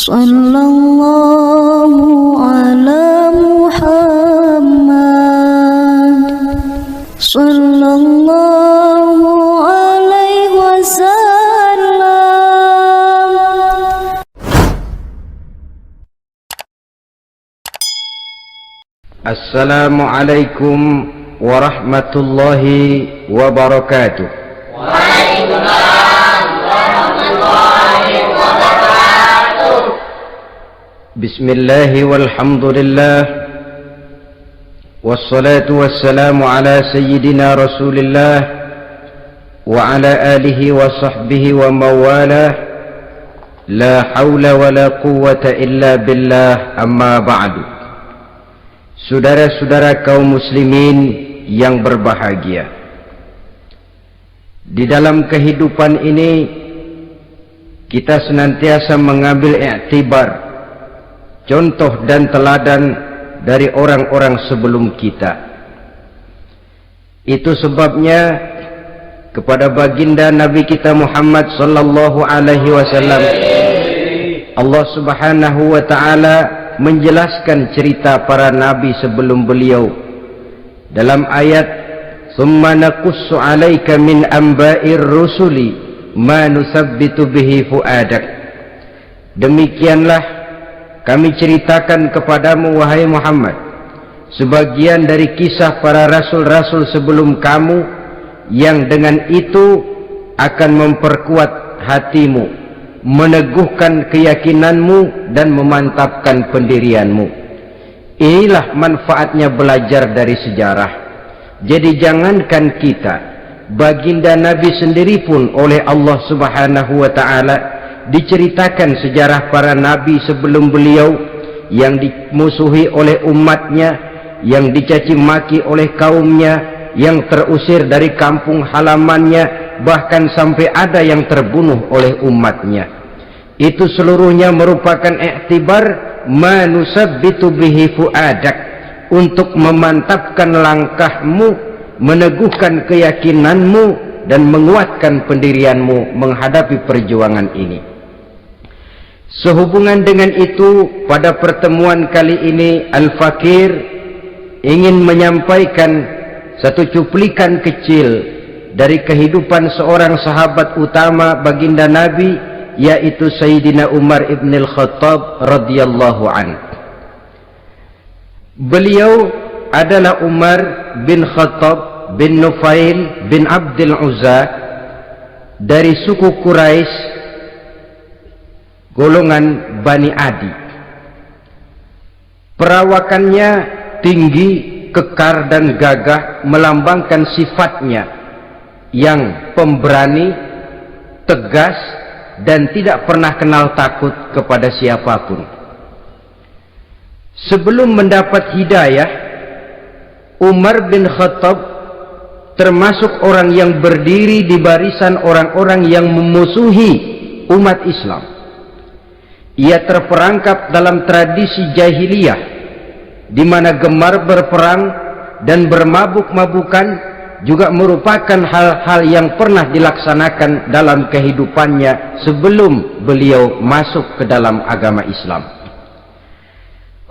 Sallallahu ala Muhammad Sallallahu alaihi wasallam. Assalamualaikum warahmatullahi wabarakatuh. Waalaikumsalam warahmatullahi wabarakatuh. Bismillahi walhamdulillah, wassalatu wassalamu ala sayyidina rasulillah wa ala alihi wa sahbihi wa mawalah. La hawla wa la quwwata illa billah, amma ba'du. Saudara-saudara kaum muslimin yang berbahagia, di dalam kehidupan ini kita senantiasa mengambil iktibar, contoh dan teladan dari orang-orang sebelum kita. Itu sebabnya kepada baginda Nabi kita Muhammad sallallahu alaihi wasallam Allah Subhanahu wa taala menjelaskan cerita para nabi sebelum beliau dalam ayat "Tsumma naqussu 'alaika min amba'ir rusuli ma nusabbitu bihi fu'adak." Demikianlah kami ceritakan kepadamu wahai Muhammad sebagian dari kisah para rasul-rasul sebelum kamu yang dengan itu akan memperkuat hatimu, meneguhkan keyakinanmu dan memantapkan pendirianmu. Inilah manfaatnya belajar dari sejarah. Jadi jangankan kita, baginda Nabi sendiri pun oleh Allah Subhanahu wa taala diceritakan sejarah para nabi sebelum beliau yang dimusuhi oleh umatnya, yang dicaci maki oleh kaumnya, yang terusir dari kampung halamannya, bahkan sampai ada yang terbunuh oleh umatnya. Itu seluruhnya merupakan iktibar manusabbitu bihi fu'adak, untuk memantapkan langkahmu, meneguhkan keyakinanmu dan menguatkan pendirianmu menghadapi perjuangan ini. Sehubungan dengan itu, pada pertemuan kali ini Al-Fakir ingin menyampaikan satu cuplikan kecil dari kehidupan seorang sahabat utama baginda Nabi, yaitu Sayyidina Umar ibn al-Khattab radhiyallahu an. Beliau adalah Umar bin Khattab bin Nufail bin Abdul Uzza dari suku Quraisy golongan Bani Adi. Perawakannya tinggi, kekar dan gagah, melambangkan sifatnya yang pemberani, tegas, dan tidak pernah kenal takut kepada siapapun. Sebelum mendapat hidayah, Umar bin Khattab termasuk orang yang berdiri di barisan orang-orang yang memusuhi umat Islam. Ia terperangkap dalam tradisi jahiliyah, di mana gemar berperang dan bermabuk-mabukan juga merupakan hal-hal yang pernah dilaksanakan dalam kehidupannya sebelum beliau masuk ke dalam agama Islam.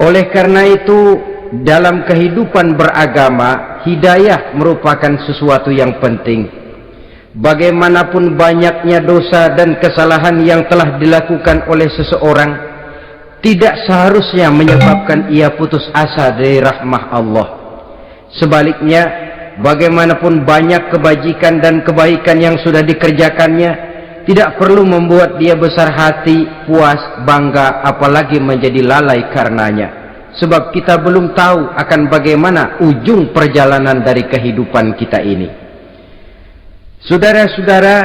Oleh karena itu, dalam kehidupan beragama, hidayah merupakan sesuatu yang penting. Bagaimanapun banyaknya dosa dan kesalahan yang telah dilakukan oleh seseorang, tidak seharusnya menyebabkan ia putus asa dari rahmah Allah. Sebaliknya, bagaimanapun banyak kebajikan dan kebaikan yang sudah dikerjakannya, tidak perlu membuat dia besar hati, puas, bangga, apalagi menjadi lalai karenanya. Sebab kita belum tahu akan bagaimana ujung perjalanan dari kehidupan kita ini. Saudara-saudara,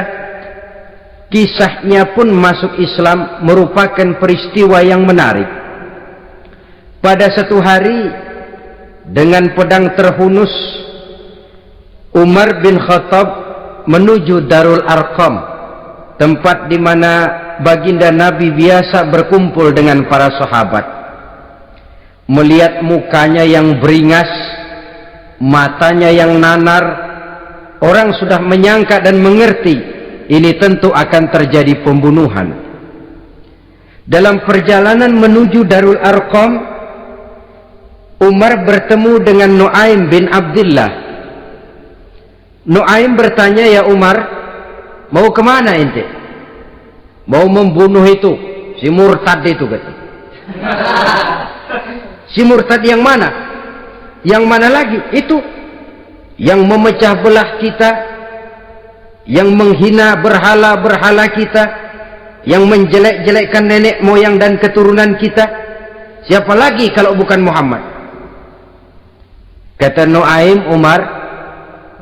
kisahnya pun masuk Islam merupakan peristiwa yang menarik. Pada satu hari, dengan pedang terhunus, Umar bin Khattab menuju Darul Arqam, tempat di mana baginda Nabi biasa berkumpul dengan para sahabat. Melihat mukanya yang beringas, matanya yang nanar, orang sudah menyangka dan mengerti ini tentu akan terjadi pembunuhan. Dalam perjalanan menuju Darul Arqam, Umar bertemu dengan Nu'aim bin Abdullah. Nu'aim bertanya, "Ya Umar, mau kemana ente?" "Mau membunuh itu, si murtad itu," kata. "Si murtad yang mana?" "Yang mana lagi?" "Itu yang memecah belah kita, yang menghina berhala-berhala kita, yang menjelek-jelekkan nenek moyang dan keturunan kita. Siapa lagi kalau bukan Muhammad?" Kata Nu'aim, "Umar,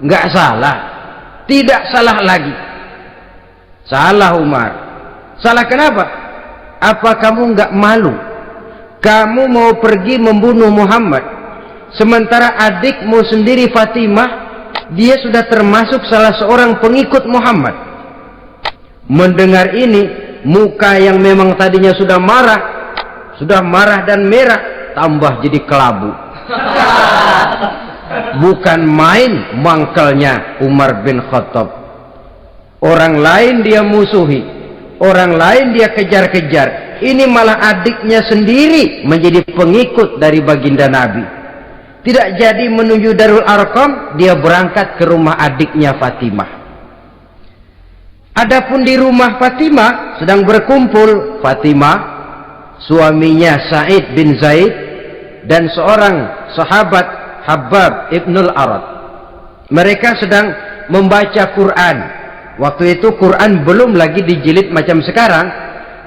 enggak salah, tidak salah lagi." "Salah Umar." "Salah kenapa? Apa kamu enggak malu? Kamu mau pergi membunuh Muhammad, sementara adikmu sendiri Fatimah, dia sudah termasuk salah seorang pengikut Muhammad." Mendengar ini, muka yang memang tadinya sudah marah dan merah, tambah jadi kelabu. Bukan main mangkelnya Umar bin Khattab. Orang lain dia musuhi, orang lain dia kejar-kejar, ini malah adiknya sendiri menjadi pengikut dari baginda Nabi. Tidak jadi menuju Darul Arqam, dia berangkat ke rumah adiknya Fatimah. Adapun di rumah Fatimah sedang berkumpul Fatimah, suaminya Sa'id bin Zaid, dan seorang sahabat Habbab ibnul Arad. Mereka sedang membaca Quran. Waktu itu Quran belum lagi dijilid macam sekarang,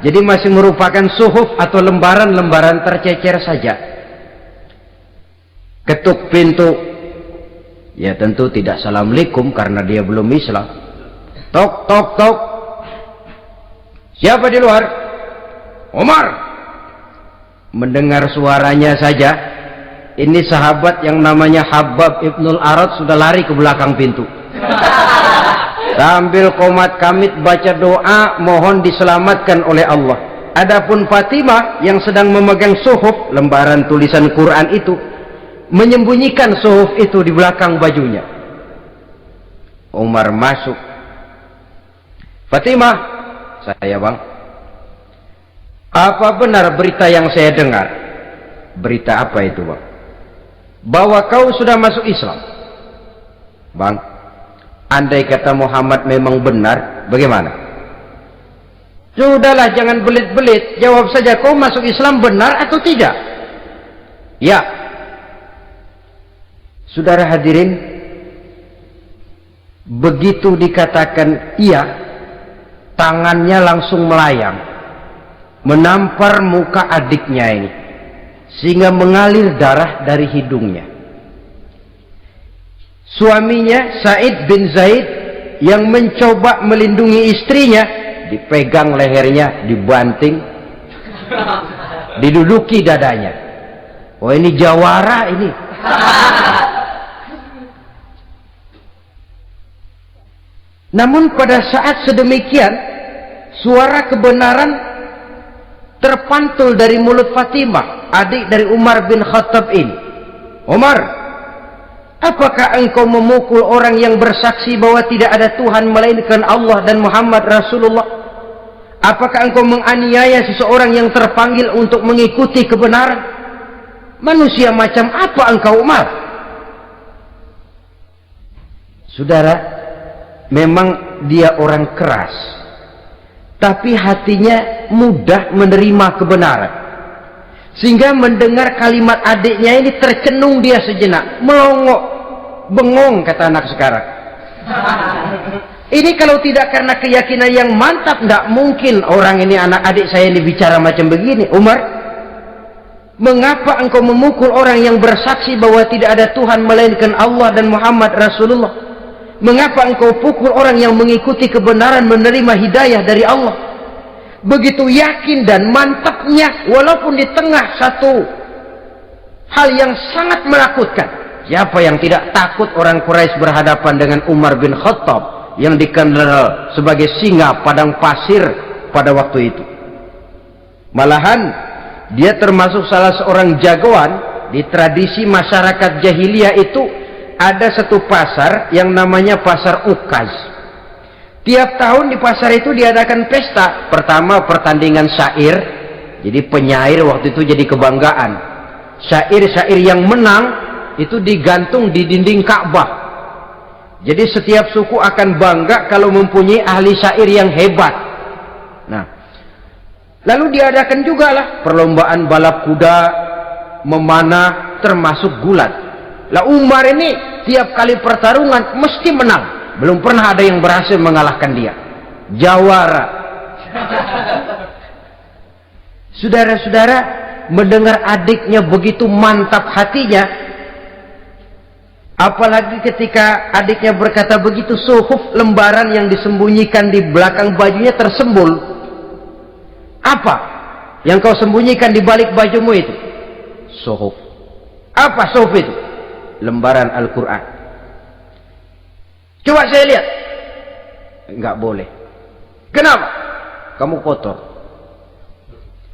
jadi masih merupakan suhuf atau lembaran-lembaran tercecer saja. Ketuk pintu, ya tentu tidak assalamualaikum karena dia belum Islam. Tok tok tok. "Siapa di luar?" "Umar." Mendengar suaranya saja, ini sahabat yang namanya Habbab ibnul Arad sudah lari ke belakang pintu. Sambil komat kamit baca doa mohon diselamatkan oleh Allah. Adapun Fatimah yang sedang memegang suhuf, lembaran tulisan Quran itu, menyembunyikan suhuf itu di belakang bajunya. Umar masuk. "Fatimah," "Saya bang." "Apa benar berita yang saya dengar?" "Berita apa itu bang?" "Bahwa kau sudah masuk Islam." "Bang, andai kata Muhammad memang benar, bagaimana?" "Sudahlah, jangan belit-belit, jawab saja, kau masuk Islam benar atau tidak?" "Ya." Saudara hadirin, begitu dikatakan iya, tangannya langsung melayang, menampar muka adiknya ini, sehingga mengalir darah dari hidungnya. Suaminya Sa'id bin Zaid yang mencoba melindungi istrinya, dipegang lehernya, dibanting, diduduki dadanya. Oh, ini jawara ini. Namun pada saat sedemikian, suara kebenaran terpantul dari mulut Fatimah, adik dari Umar bin Khattab ini. "Umar, apakah engkau memukul orang yang bersaksi bahwa tidak ada Tuhan melainkan Allah dan Muhammad Rasulullah? Apakah engkau menganiaya seseorang yang terpanggil untuk mengikuti kebenaran? Manusia macam apa engkau, Umar?" Saudara, memang dia orang keras, tapi hatinya mudah menerima kebenaran. Sehingga mendengar kalimat adiknya ini tercenung dia sejenak, melongok, bengong kata anak sekarang. Ini kalau tidak karena keyakinan yang mantap, tidak mungkin orang ini, anak adik saya ini bicara macam begini. "Umar, mengapa engkau memukul orang yang bersaksi bahwa tidak ada Tuhan melainkan Allah dan Muhammad Rasulullah? Mengapa engkau pukul orang yang mengikuti kebenaran, menerima hidayah dari Allah?" Begitu yakin dan mantapnya, walaupun di tengah satu hal yang sangat menakutkan. Siapa yang tidak takut orang Quraisy berhadapan dengan Umar bin Khattab yang dikenal sebagai singa padang pasir pada waktu itu? Malahan dia termasuk salah seorang jagoan di tradisi masyarakat jahiliyah itu. Ada satu pasar yang namanya pasar Ukaz. Tiap tahun di pasar itu diadakan pesta. Pertama pertandingan syair, Jadi penyair waktu itu jadi kebanggaan. Syair-syair yang menang itu digantung di dinding Ka'bah. Jadi setiap suku akan bangga kalau mempunyai ahli syair yang hebat. Nah, lalu diadakan juga lah perlombaan balap kuda, memanah, termasuk gulat. Lah Umar ini tiap kali pertarungan mesti menang. Belum pernah ada yang berhasil mengalahkan dia. Jawara. Saudara-saudara, mendengar adiknya begitu mantap hatinya, apalagi ketika adiknya berkata begitu, suhuf, lembaran yang disembunyikan di belakang bajunya tersembul. Apa yang kau sembunyikan di balik bajumu itu? Suhuf. Apa suhuf itu? Lembaran Al-Quran. Coba saya lihat. Enggak boleh. Kenapa? Kamu kotor.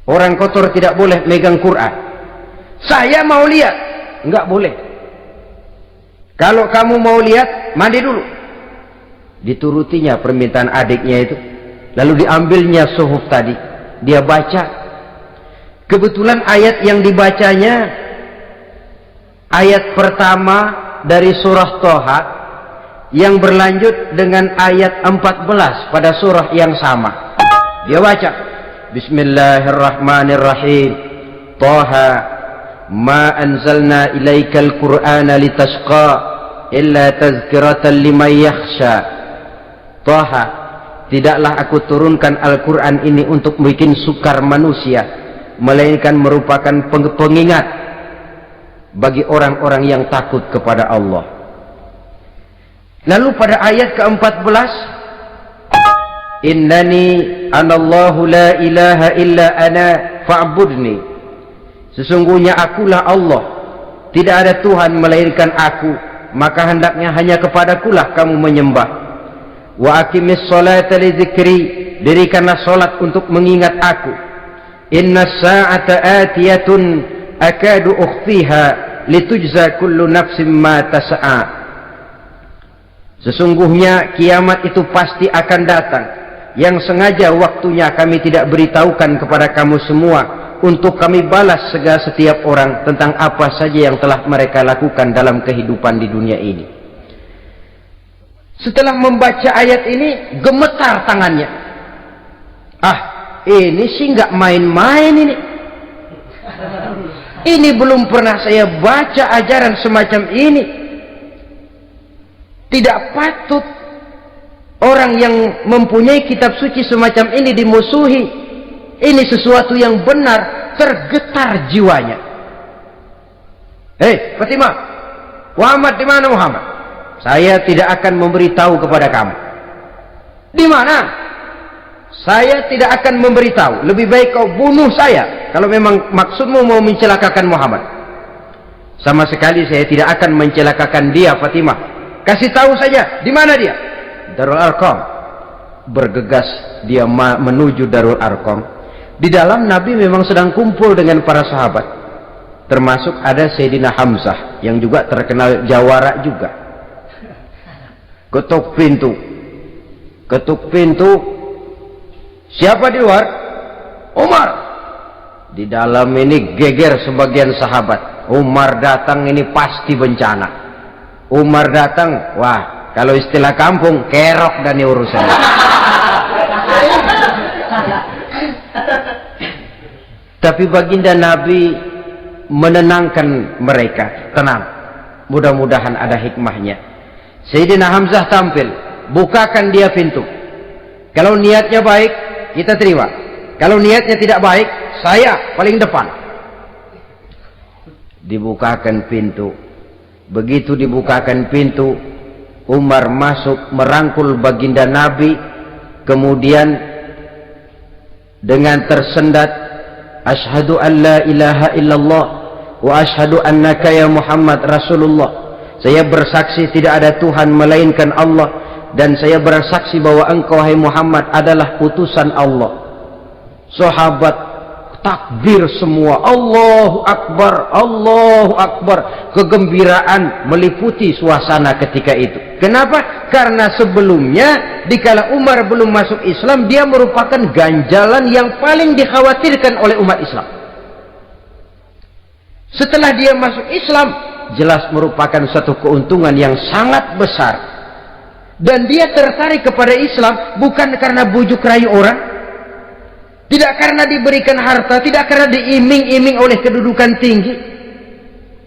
Orang kotor tidak boleh megang Quran. Saya mau lihat. Enggak boleh. Kalau kamu mau lihat, mandi dulu. Diturutinya permintaan adiknya itu. Lalu diambilnya suhuf tadi. Dia baca. Kebetulan ayat yang dibacanya ayat pertama dari surah Toha yang berlanjut dengan ayat 14 pada surah yang sama. Dia baca, Bismillahirrahmanirrahim. Toha, ma anzalna ilaikal Qur'ana litashqa illa tazkiratan liman yakhsha. Toha, tidaklah aku turunkan Al-Quran ini untuk bikin sukar manusia, melainkan merupakan pengingat bagi orang-orang yang takut kepada Allah. Lalu pada ayat ke-14, Innani anallahu la ilaha illa ana fa'budni. Sesungguhnya akulah Allah, tidak ada Tuhan melainkan aku, maka hendaknya hanya kepadakulah kamu menyembah. Wa aqimis sholata li dzikri, dirikanlah salat untuk mengingat aku. Inna sa'ata atiyatun akadu ukhfiha litujza kullu nafsin ma tas'a. Sesungguhnya kiamat itu pasti akan datang, yang sengaja waktunya kami tidak beritahukan kepada kamu semua, untuk kami balas segala setiap orang tentang apa saja yang telah mereka lakukan dalam kehidupan di dunia ini. Setelah membaca ayat ini, gemetar tangannya. Ah, ini sih nggak main-main ini. Ini belum pernah saya baca ajaran semacam ini. Tidak patut orang yang mempunyai kitab suci semacam ini dimusuhi. Ini sesuatu yang benar, tergetar jiwanya. Hei, Fatimah, Muhammad di mana Muhammad? Saya tidak akan memberitahu kepada kamu. Di mana? Saya tidak akan memberitahu. Lebih baik kau bunuh saya kalau memang maksudmu mau mencelakakan Muhammad. Sama sekali saya tidak akan mencelakakan dia, Fatimah. Kasih tahu saja, di mana dia? Darul Arqam. Bergegas dia menuju Darul Arqam. Di dalam Nabi memang sedang kumpul dengan para sahabat. Termasuk ada Sayyidina Hamzah yang juga terkenal jawara juga. Ketuk pintu. Ketuk pintu. Siapa di luar? Umar. Di dalam ini geger sebagian sahabat. Umar datang ini pasti bencana. Umar datang, wah, kalau istilah kampung, kerok dan urusan. Tapi baginda Nabi menenangkan mereka. Tenang, mudah-mudahan ada hikmahnya. Sayyidina Hamzah tampil, bukakan dia pintu. Kalau niatnya baik, kita terima. Kalau niatnya tidak baik, saya paling depan. Dibukakan pintu. Begitu dibukakan pintu, Umar masuk merangkul baginda Nabi, kemudian dengan tersendat, Ashhadu an la ilaha illallah wa ashhadu annaka ya Muhammad Rasulullah. Saya bersaksi tidak ada Tuhan melainkan Allah, dan saya bersaksi bahwa engkau hai Muhammad adalah utusan Allah. Sahabat takbir semua, Allahu Akbar, Allahu Akbar. Kegembiraan meliputi suasana ketika itu. Kenapa? Karena sebelumnya dikala Umar belum masuk Islam, dia merupakan ganjalan yang paling dikhawatirkan oleh umat Islam. Setelah dia masuk Islam, jelas merupakan satu keuntungan yang sangat besar. Dan dia tertarik kepada Islam bukan karena bujuk rayu orang, tidak karena diberikan harta, tidak karena diiming-iming oleh kedudukan tinggi,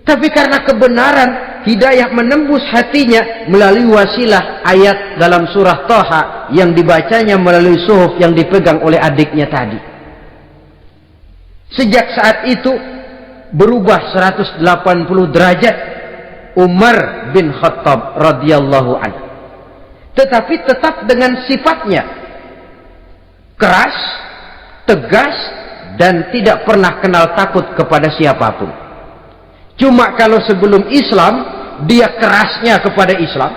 tapi karena kebenaran. Hidayah menembus hatinya melalui wasilah ayat dalam surah Thaha yang dibacanya melalui suhuf yang dipegang oleh adiknya tadi. Sejak saat itu berubah 180 derajat Umar bin Khattab radhiyallahu anhu. Tetapi tetap dengan sifatnya keras, tegas, dan tidak pernah kenal takut kepada siapapun. Cuma kalau sebelum Islam dia kerasnya kepada Islam,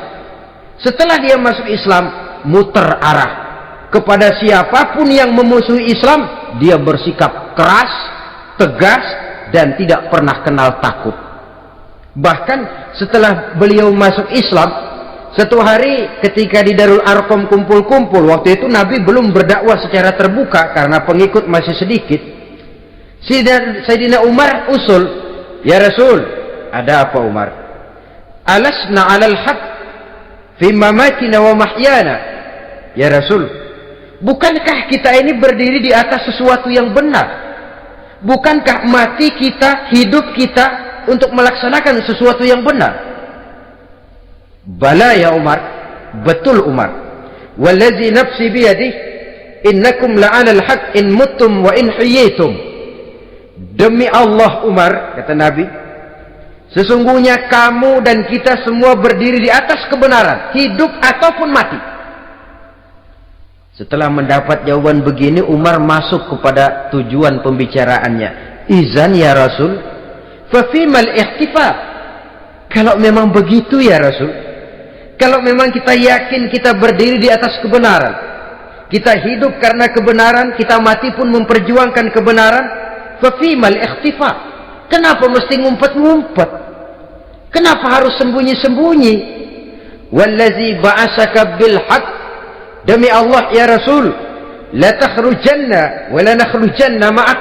setelah dia masuk Islam muter arah kepada siapapun yang memusuhi Islam, dia bersikap keras, tegas, dan tidak pernah kenal takut. Bahkan setelah beliau masuk Islam, satu hari ketika di Darul Arqam kumpul-kumpul, waktu itu Nabi belum berdakwah secara terbuka karena pengikut masih sedikit. Sayyidina Umar usul, "Ya Rasul, ada apa Umar? Alasna 'alal haq fi mamatina wa mahyana." Ya Rasul, bukankah kita ini berdiri di atas sesuatu yang benar? Bukankah mati kita, hidup kita untuk melaksanakan sesuatu yang benar? Bala ya Umar, betul Umar. Wallazi nafsi biyadihi innakum la'alal haq in muttum wa in hiyitum. Demi Allah Umar, kata Nabi, sesungguhnya kamu dan kita semua berdiri di atas kebenaran, hidup ataupun mati. Setelah mendapat jawaban begini, Umar masuk kepada tujuan pembicaraannya. Izan ya Rasul, fafimal ihtifal. Kalau memang begitu ya Rasul, kalau memang kita yakin kita berdiri di atas kebenaran, kita hidup karena kebenaran, kita mati pun memperjuangkan kebenaran, fafimal ikhtifa. Kenapa mesti ngumpet-ngumpet? Kenapa harus sembunyi-sembunyi? Wallazi ba'asaka bil haq, demi Allah ya Rasul, la takhrujanna wa la nakhrujanna ma'ak.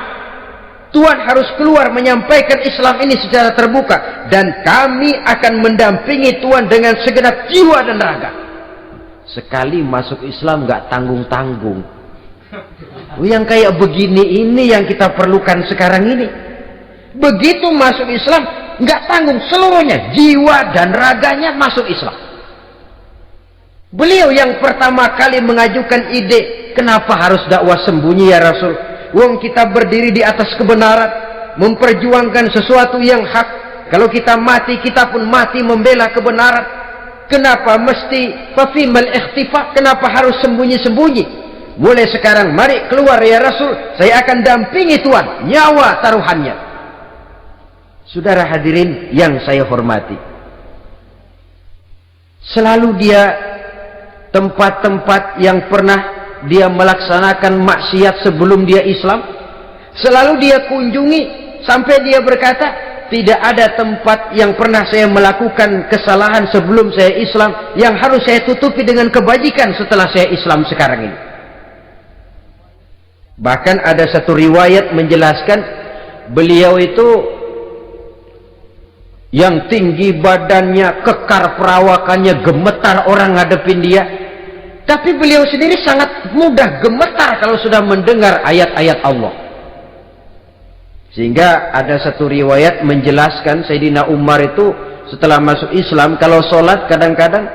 Tuhan harus keluar menyampaikan Islam ini secara terbuka, dan kami akan mendampingi Tuhan dengan segenap jiwa dan raga. Sekali masuk Islam gak tanggung-tanggung. Yang kayak begini ini yang kita perlukan sekarang ini. Begitu masuk Islam nggak tanggung seluruhnya, jiwa dan raganya masuk Islam. Beliau yang pertama kali mengajukan ide, kenapa harus dakwah sembunyi ya Rasul? Wong kita berdiri di atas kebenaran, memperjuangkan sesuatu yang hak. Kalau kita mati, kita pun mati membela kebenaran. Kenapa mesti fafimal ikhtifa? Kenapa harus sembunyi-sembunyi? Mulai sekarang mari keluar ya Rasul, saya akan dampingi Tuhan, nyawa taruhannya. Saudara hadirin yang saya hormati, selalu dia tempat-tempat yang pernah dia melaksanakan maksiat sebelum dia Islam, selalu dia kunjungi sampai dia berkata, tidak ada tempat yang pernah saya melakukan kesalahan sebelum saya Islam yang harus saya tutupi dengan kebajikan setelah saya Islam sekarang ini. Bahkan ada satu riwayat menjelaskan beliau itu yang tinggi badannya, kekar perawakannya, gemetar orang ngadepin dia. Tapi beliau sendiri sangat mudah gemetar kalau sudah mendengar ayat-ayat Allah. Sehingga ada satu riwayat menjelaskan Sayyidina Umar itu setelah masuk Islam, kalau sholat kadang-kadang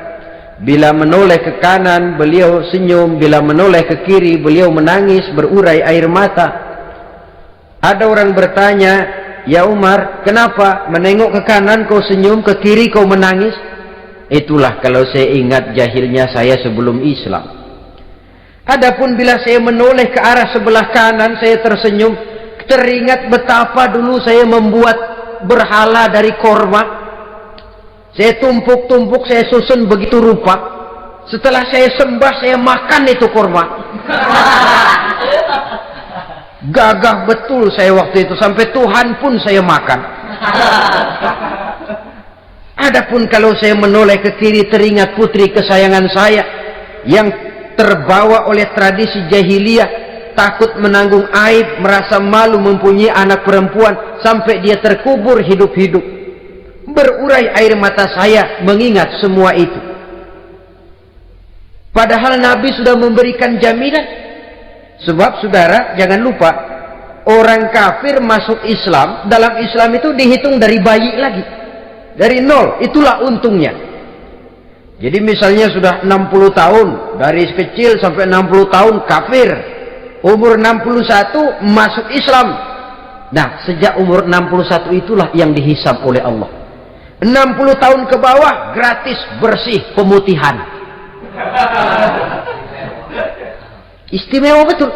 bila menoleh ke kanan beliau senyum, bila menoleh ke kiri beliau menangis berurai air mata. Ada orang bertanya, ya Umar, kenapa menengok ke kanan kau senyum, ke kiri kau menangis? Itulah kalau saya ingat jahilnya saya sebelum Islam. Adapun bila saya menoleh ke arah sebelah kanan saya tersenyum, teringat betapa dulu saya membuat berhala dari korma. Saya tumpuk-tumpuk, saya susun begitu rupa. Setelah saya sembah, saya makan itu korma. Gagah betul saya waktu itu, sampai Tuhan pun saya makan. Adapun kalau saya menoleh ke kiri teringat putri kesayangan saya yang terbawa oleh tradisi jahiliyah, takut menanggung aib, merasa malu mempunyai anak perempuan sampai dia terkubur hidup-hidup. Berurai air mata saya mengingat semua itu. Padahal Nabi sudah memberikan jaminan. Sebab saudara jangan lupa, orang kafir masuk Islam, dalam Islam itu dihitung dari bayi lagi, dari nol. Itulah untungnya. Jadi misalnya sudah 60 tahun, dari kecil sampai 60 tahun kafir, umur 61 masuk Islam. Nah, sejak umur 61 itulah yang dihisab oleh Allah. 60 tahun ke bawah gratis bersih pemutihan. Istimewa betul.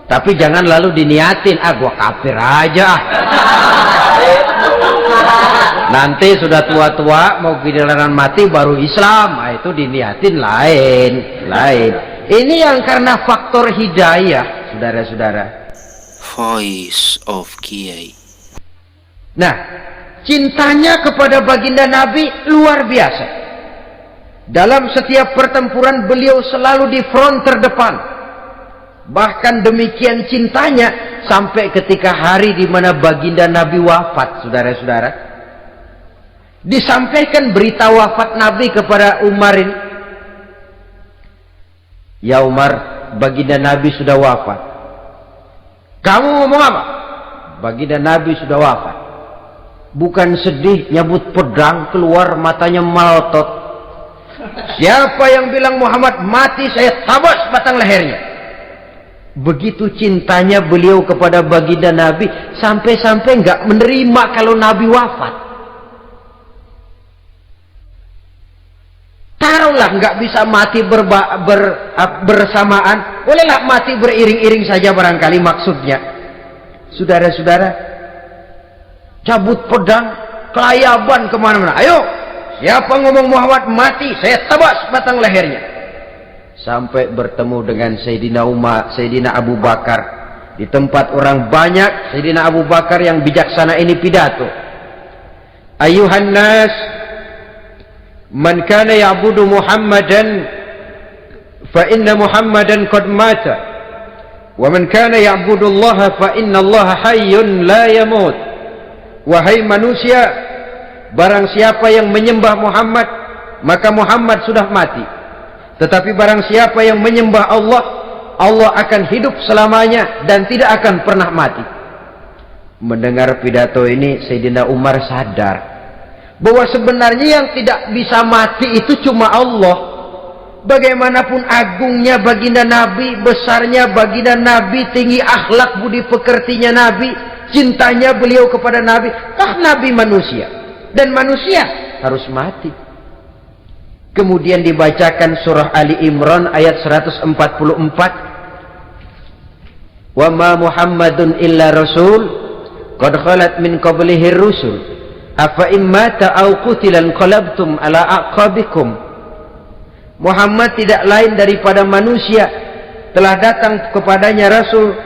Tapi jangan lalu diniatin, gua kafir aja. Nanti sudah tua-tua mau giliran mati baru Islam. Itu diniatin lain. Ini yang karena faktor hidayah, saudara-saudara. Voice of Kiai. Nah, cintanya kepada baginda Nabi luar biasa. Dalam setiap pertempuran beliau selalu di front terdepan. Bahkan demikian cintanya sampai ketika hari di mana baginda Nabi wafat, saudara-saudara. Disampaikan berita wafat Nabi kepada Umarin. Ya Umar, baginda Nabi sudah wafat. Kamu ngomong apa? Baginda Nabi sudah wafat. Bukan sedih, nyabut pedang, keluar matanya melotot. Siapa yang bilang Muhammad mati, saya tabas batang lehernya. Begitu cintanya beliau kepada baginda Nabi, sampai-sampai nggak menerima kalau Nabi wafat. Taruhlah nggak bisa mati bersamaan, bolehlah mati beriring-iring saja barangkali maksudnya. Saudara-saudara, cabut pedang, kelayaban kemana-mana. Ayo, siapa ngomong Muhammad mati, saya tabas batang lehernya. Sampai bertemu dengan Sayyidina Umar, Sayyidina Abu Bakar. Di tempat orang banyak, Sayyidina Abu Bakar yang bijaksana ini pidato. Ayuhan nas, man kana ya'budu Muhammadan fa inna Muhammadan qad mata. Wa man kana ya'budu Allah fa inna Allah hayyun la yamut. Wahai manusia, barang siapa yang menyembah Muhammad, maka Muhammad sudah mati. Tetapi barang siapa yang menyembah Allah, Allah akan hidup selamanya dan tidak akan pernah mati. Mendengar pidato ini, Sayyidina Umar sadar bahwa sebenarnya yang tidak bisa mati itu cuma Allah. Bagaimanapun agungnya baginda Nabi, besarnya baginda Nabi, tinggi akhlak budi pekertinya Nabi, cintanya beliau kepada Nabi, Nabi manusia dan manusia harus mati. Kemudian dibacakan surah Ali Imran ayat 144. Wa ma Muhammadun illa rasul qad khalat min qablihi rusul afa immata aw qutilan qalabtum ala aqabikum. Muhammad tidak lain daripada manusia, telah datang kepadanya rasul.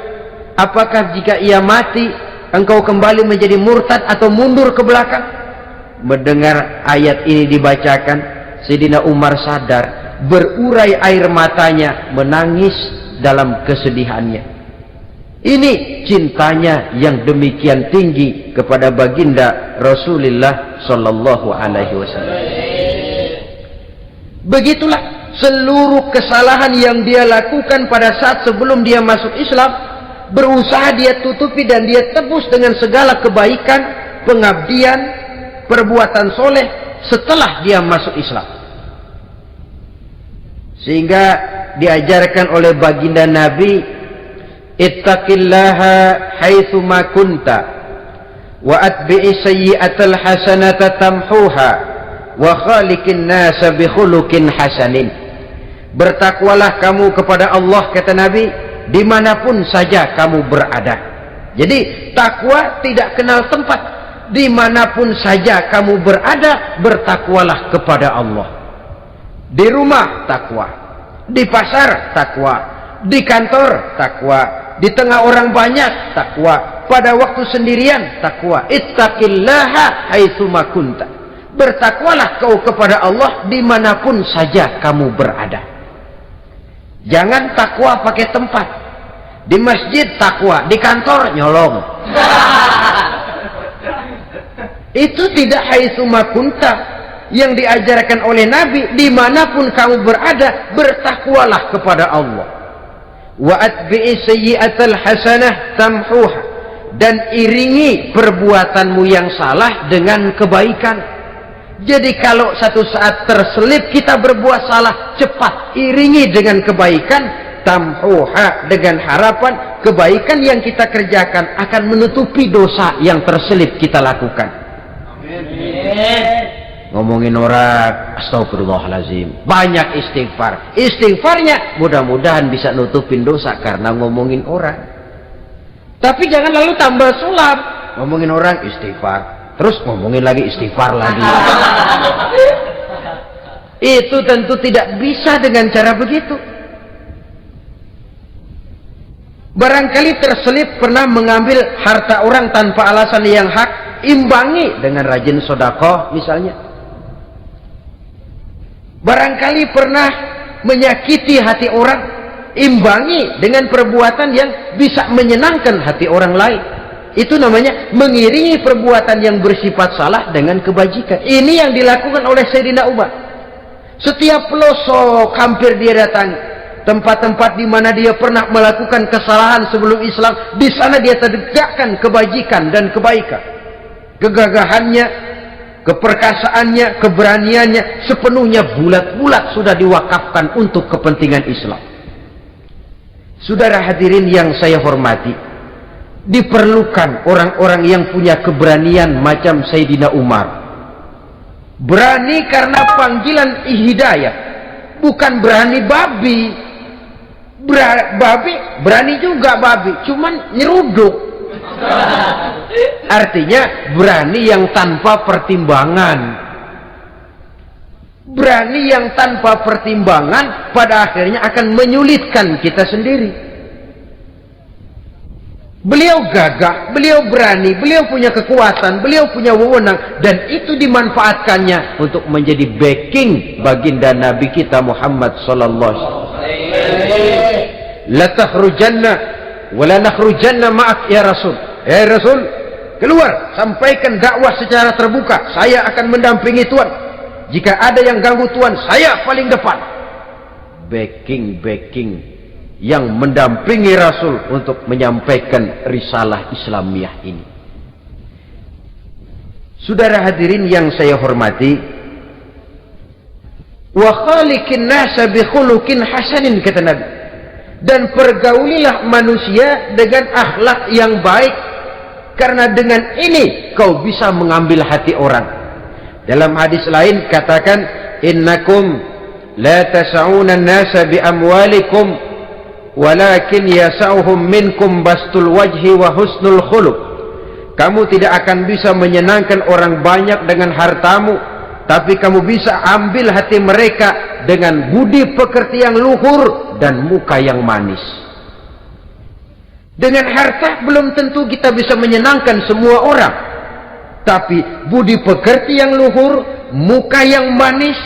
Apakah jika ia mati engkau kembali menjadi murtad atau mundur ke belakang? Mendengar ayat ini dibacakan, Sayyidina Umar sadar, berurai air matanya, menangis dalam kesedihannya. Ini cintanya yang demikian tinggi kepada baginda Rasulullah sallallahu alaihi wasallam. Begitulah seluruh kesalahan yang dia lakukan pada saat sebelum dia masuk Islam, berusaha dia tutupi dan dia tebus dengan segala kebaikan, pengabdian, perbuatan soleh setelah dia masuk Islam. Sehingga diajarkan oleh baginda Nabi, ittaqillaha haitsu ma kunta wa atbi'i sayyi'atal hasanata tamhuha wa khaliqin nasa bi khuluqin hasanin. Bertakwalah kamu kepada Allah, kata Nabi, dimanapun saja kamu berada. Jadi takwa tidak kenal tempat. Dimanapun saja kamu berada, bertakwalah kepada Allah. Di rumah takwa, di pasar takwa, di kantor takwa, di tengah orang banyak takwa, pada waktu sendirian takwa. Ittaqillaha haitsu ma kunta. Bertakwalah kau kepada Allah dimanapun saja kamu berada. Jangan takwa pakai tempat. Di masjid takwa, di kantor nyolong. Itu tidak haitsu makunta yang diajarkan oleh Nabi. Dimanapun kamu berada, bertakwalah kepada Allah. Wa atbi'i sayyi'atal hasanah tamhuha, dan iringi perbuatanmu yang salah dengan kebaikan. Jadi kalau satu saat terselip kita berbuat salah, cepat iringi dengan kebaikan, tamhuha, dengan harapan kebaikan yang kita kerjakan akan menutupi dosa yang terselip kita lakukan. Amin. Ngomongin orang, astagfirullahalazim, banyak istighfar. Istighfarnya mudah-mudahan bisa nutupin dosa karena ngomongin orang. Tapi jangan lalu tambah sulap, ngomongin orang istighfar, terus ngomongin lagi istighfar lagi. Itu tentu tidak bisa dengan cara begitu. Barangkali terselip pernah mengambil harta orang tanpa alasan yang hak, imbangi dengan rajin sedekah misalnya. Barangkali pernah menyakiti hati orang, imbangi dengan perbuatan yang bisa menyenangkan hati orang lain. Itu namanya mengiringi perbuatan yang bersifat salah dengan kebajikan. Ini yang dilakukan oleh Sayyidina Umar. Setiap pelosok hampir dia datangi, tempat-tempat di mana dia pernah melakukan kesalahan sebelum Islam, di sana dia tegakkan kebajikan dan kebaikan. Kegagahannya, keperkasaannya, keberaniannya sepenuhnya bulat-bulat sudah diwakafkan untuk kepentingan Islam. Saudara hadirin yang saya hormati, diperlukan orang-orang yang punya keberanian macam Sayyidina Umar. Berani karena panggilan hidayah, bukan berani babi. Babi berani juga babi, cuman nyeruduk. Artinya berani yang tanpa pertimbangan. Berani yang tanpa pertimbangan pada akhirnya akan menyulitkan kita sendiri. Beliau gagah, beliau berani, beliau punya kekuatan, beliau punya wewenang, dan itu dimanfaatkannya untuk menjadi backing baginda Nabi kita Muhammad sallallahu alaihi wasallam. La takhrujanna wa la nakhrujanna ma'ak ya Rasul. Ya Rasul, keluar, sampaikan dakwah secara terbuka. Saya akan mendampingi Tuhan. Jika ada yang ganggu Tuhan, saya paling depan. Backing yang mendampingi Rasul untuk menyampaikan risalah Islamiyah ini. Saudara hadirin yang saya hormati, wa khaliqin nasa bi khuluqin hasanin, kata Nabi, dan pergaulilah manusia dengan akhlak yang baik, karena dengan ini kau bisa mengambil hati orang. Dalam hadis lain katakan, innakum la tas'una an-nasa bi amwalikum walakin yasauhum minkum bastul wajhi wa husnul khuluq. Kamu tidak akan bisa menyenangkan orang banyak dengan hartamu, tapi kamu bisa ambil hati mereka dengan budi pekerti yang luhur dan muka yang manis. Dengan harta belum tentu kita bisa menyenangkan semua orang, tapi budi pekerti yang luhur, muka yang manis,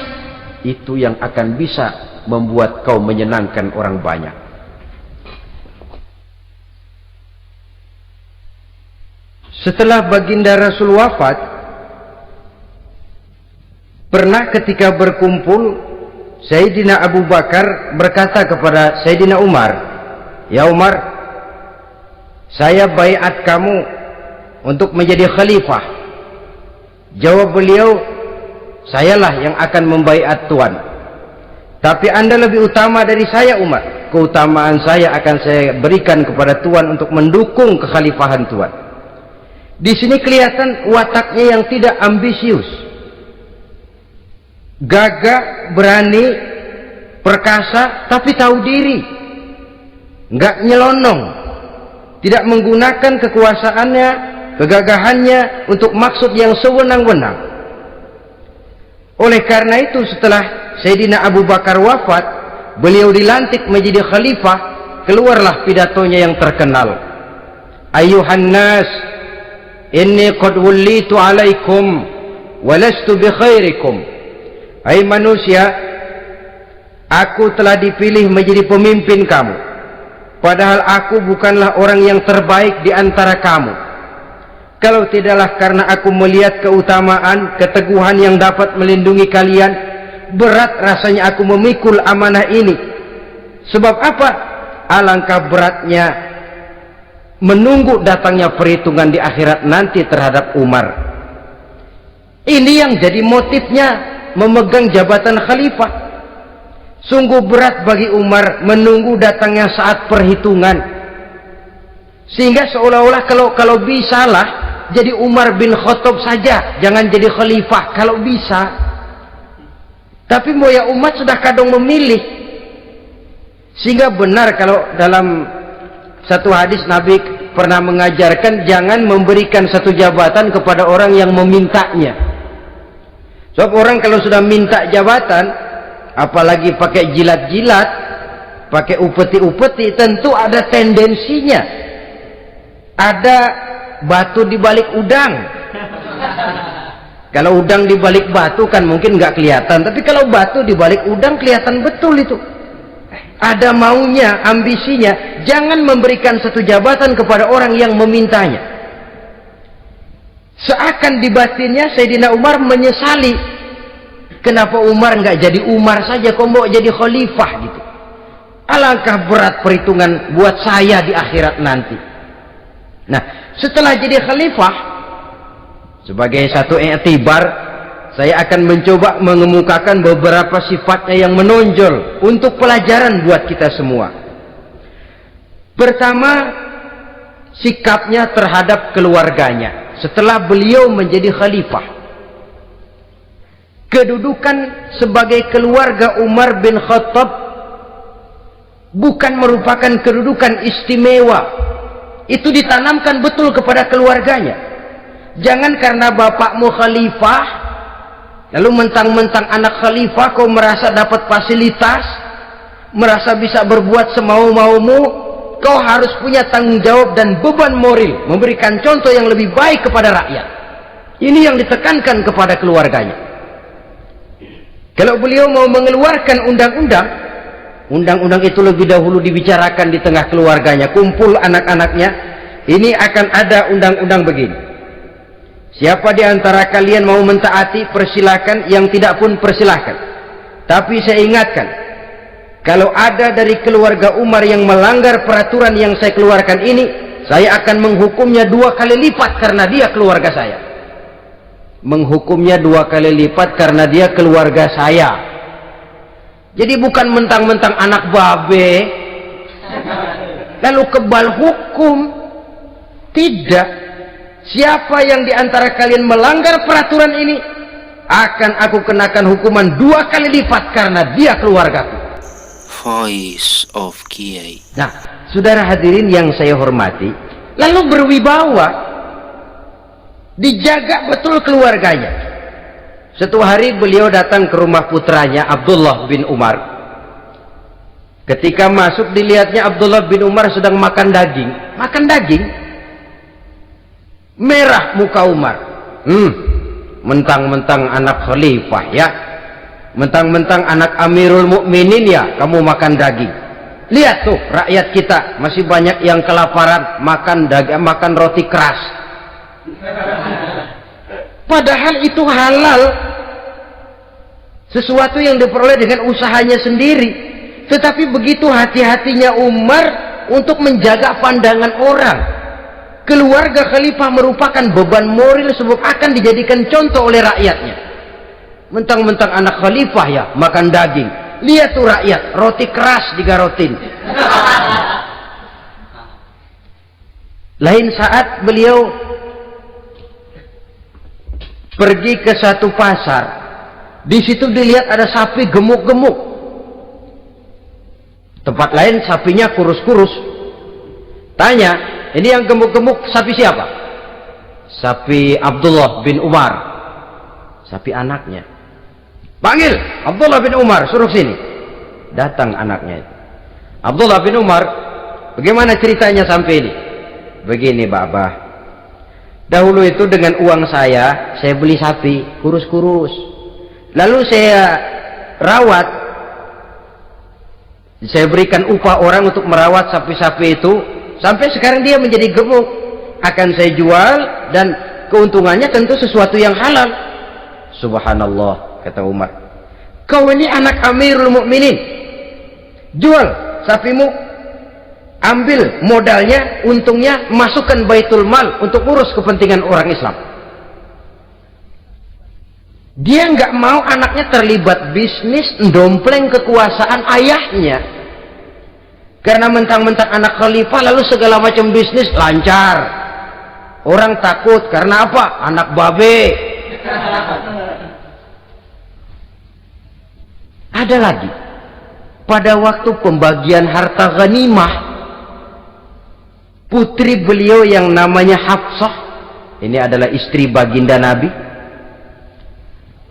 itu yang akan bisa membuat kau menyenangkan orang banyak. Setelah baginda Rasul wafat, pernah ketika berkumpul, Sayyidina Abu Bakar berkata kepada Sayyidina Umar, "Ya Umar, saya baiat kamu untuk menjadi khalifah." Jawab beliau, "Sayalah yang akan membaiat Tuan. Tapi Anda lebih utama dari saya Umar. Keutamaan saya akan saya berikan kepada Tuan untuk mendukung kekhalifahan Tuan." Di sini kelihatan wataknya yang tidak ambisius, gagah, berani, perkasa, tapi tahu diri, nggak nyelonong, tidak menggunakan kekuasaannya, kegagahannya untuk maksud yang sewenang-wenang. Oleh karena itu, setelah Sayyidina Abu Bakar wafat, beliau dilantik menjadi khalifah. Keluarlah pidatonya yang terkenal, "Ayuhan nas, inni qad wullitu alaikum walastu bi khairikum. Hai manusia, aku telah dipilih menjadi pemimpin kamu, padahal aku bukanlah orang yang terbaik di antara kamu. Kalau tidaklah karena aku melihat keutamaan, keteguhan yang dapat melindungi kalian, berat rasanya aku memikul amanah ini. Sebab apa? Alangkah beratnya menunggu datangnya perhitungan di akhirat nanti terhadap Umar. Ini yang jadi motifnya memegang jabatan khalifah. Sungguh berat bagi Umar menunggu datangnya saat perhitungan, sehingga seolah-olah kalau bisalah jadi Umar bin Khattab saja, jangan jadi khalifah kalau bisa. Tapi moya umat sudah kadang memilih, sehingga benar kalau dalam satu hadis Nabi pernah mengajarkan jangan memberikan satu jabatan kepada orang yang memintanya. Sebab orang kalau sudah minta jabatan, apalagi pakai jilat-jilat, pakai upeti-upeti, tentu ada tendensinya ada batu di balik udang. Kalau udang di balik batu kan mungkin nggak kelihatan, tapi kalau batu di balik udang kelihatan betul itu. Ada maunya, ambisinya. Jangan memberikan satu jabatan kepada orang yang memintanya. Seakan di batinnya Sayyidina Umar menyesali, kenapa Umar nggak jadi Umar saja, kok mau jadi khalifah gitu. Alangkah berat perhitungan buat saya di akhirat nanti. Nah, setelah jadi khalifah, sebagai satu i'tibar, saya akan mencoba mengemukakan beberapa sifatnya yang menonjol untuk pelajaran buat kita semua. Pertama, sikapnya terhadap keluarganya setelah beliau menjadi khalifah. Kedudukan sebagai keluarga Umar bin Khattab bukan merupakan kedudukan istimewa. Itu ditanamkan betul kepada keluarganya. Jangan karena bapakmu khalifah, lalu mentang-mentang anak khalifah kau merasa dapat fasilitas, merasa bisa berbuat semau-maumu. Kau harus punya tanggung jawab dan beban moral, memberikan contoh yang lebih baik kepada rakyat. Ini yang ditekankan kepada keluarganya. Kalau beliau mau mengeluarkan undang-undang, undang-undang itu lebih dahulu dibicarakan di tengah keluarganya, kumpul anak-anaknya. Ini akan ada undang-undang begini. Siapa di antara kalian mau mentaati, persilakan. Yang tidak pun persilakan. Tapi saya ingatkan, kalau ada dari keluarga Umar yang melanggar peraturan yang saya keluarkan ini, saya akan menghukumnya 2 kali lipat karena dia keluarga saya. Menghukumnya 2 kali lipat karena dia keluarga saya. Jadi bukan mentang-mentang anak babe lalu kebal hukum. Tidak. Siapa yang diantara kalian melanggar peraturan ini, akan aku kenakan hukuman 2 kali lipat karena dia keluargaku. Voice of Kiai. Nah, saudara hadirin yang saya hormati, lalu berwibawa, dijaga betul keluarganya. Suatu hari beliau datang ke rumah putranya Abdullah bin Umar. Ketika masuk, dilihatnya Abdullah bin Umar sedang makan daging. Makan daging, merah muka Umar. Mentang-mentang anak khalifah ya, mentang-mentang anak Amirul Mukminin ya, kamu makan daging. Lihat tuh, rakyat kita masih banyak yang kelaparan, makan daging, makan roti keras. Padahal itu halal, sesuatu yang diperoleh dengan usahanya sendiri. Tetapi begitu hati-hatinya Umar untuk menjaga pandangan orang. Keluarga khalifah merupakan beban moral sebab akan dijadikan contoh oleh rakyatnya. Mentang-mentang anak khalifah ya, makan daging. Lihat tuh rakyat, roti keras digarotin. Lain saat beliau pergi ke satu pasar. Di situ dilihat ada sapi gemuk-gemuk. Tempat lain sapinya kurus-kurus. Tanya, ini yang gemuk-gemuk sapi siapa? Sapi Abdullah bin Umar. Sapi anaknya. Panggil Abdullah bin Umar, suruh sini. Datang anaknya itu. Abdullah bin Umar, bagaimana ceritanya sampai ini? Begini, Babah. Dahulu itu dengan uang saya beli sapi, kurus-kurus. Lalu saya rawat, saya berikan upah orang untuk merawat sapi-sapi itu, sampai sekarang dia menjadi gemuk. Akan saya jual dan keuntungannya tentu sesuatu yang halal. Subhanallah, kata Umar, kau ini anak Amirul Mukminin, jual sapimu, ambil modalnya, untungnya masukkan baitul mal untuk urus kepentingan orang Islam. Dia nggak mau anaknya terlibat bisnis, ndompleng kekuasaan ayahnya. Karena mentang-mentang anak khalifah lalu segala macam bisnis lancar. Orang takut karena apa? Anak babe. Ada lagi, pada waktu pembagian harta ghanimah, putri beliau yang namanya Hafsah, ini adalah istri baginda Nabi,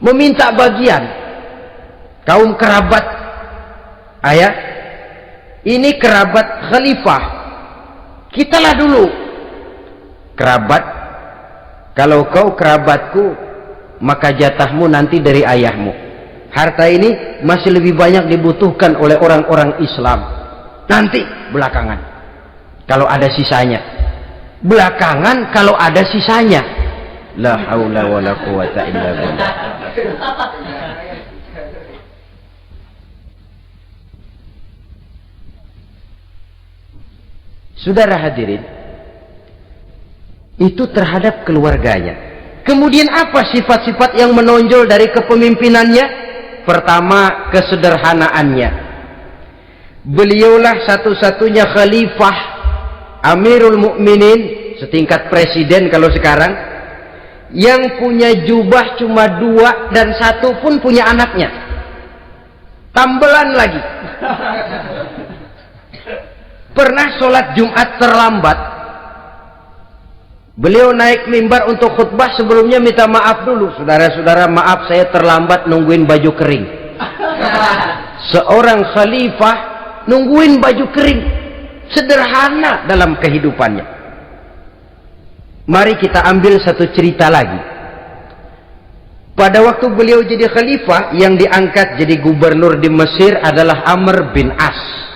meminta bagian. Kaum kerabat ayah, ini kerabat khalifah, kitalah dulu kerabat. Kalau kau kerabatku, maka jatahmu nanti dari ayahmu. Harta ini masih lebih banyak dibutuhkan oleh orang-orang Islam. Nanti belakangan, kalau ada sisanya. Belakangan kalau ada sisanya. La haula wala quwata illa billah. Saudara hadirin, itu terhadap keluarganya. Kemudian apa sifat-sifat yang menonjol dari kepemimpinannya? Pertama, kesederhanaannya. Beliaulah satu-satunya khalifah, Amirul Mukminin, setingkat presiden kalau sekarang, yang punya jubah cuma 2 dan 1 pun punya anaknya. Tambelan lagi. Pernah sholat Jumat terlambat, beliau naik mimbar untuk khutbah, sebelumnya minta maaf dulu. Saudara-saudara, maaf saya terlambat nungguin baju kering. Seorang khalifah nungguin baju kering, sederhana dalam kehidupannya. Mari kita ambil satu cerita lagi. Pada waktu beliau jadi khalifah, yang diangkat jadi gubernur di Mesir adalah Amr bin As.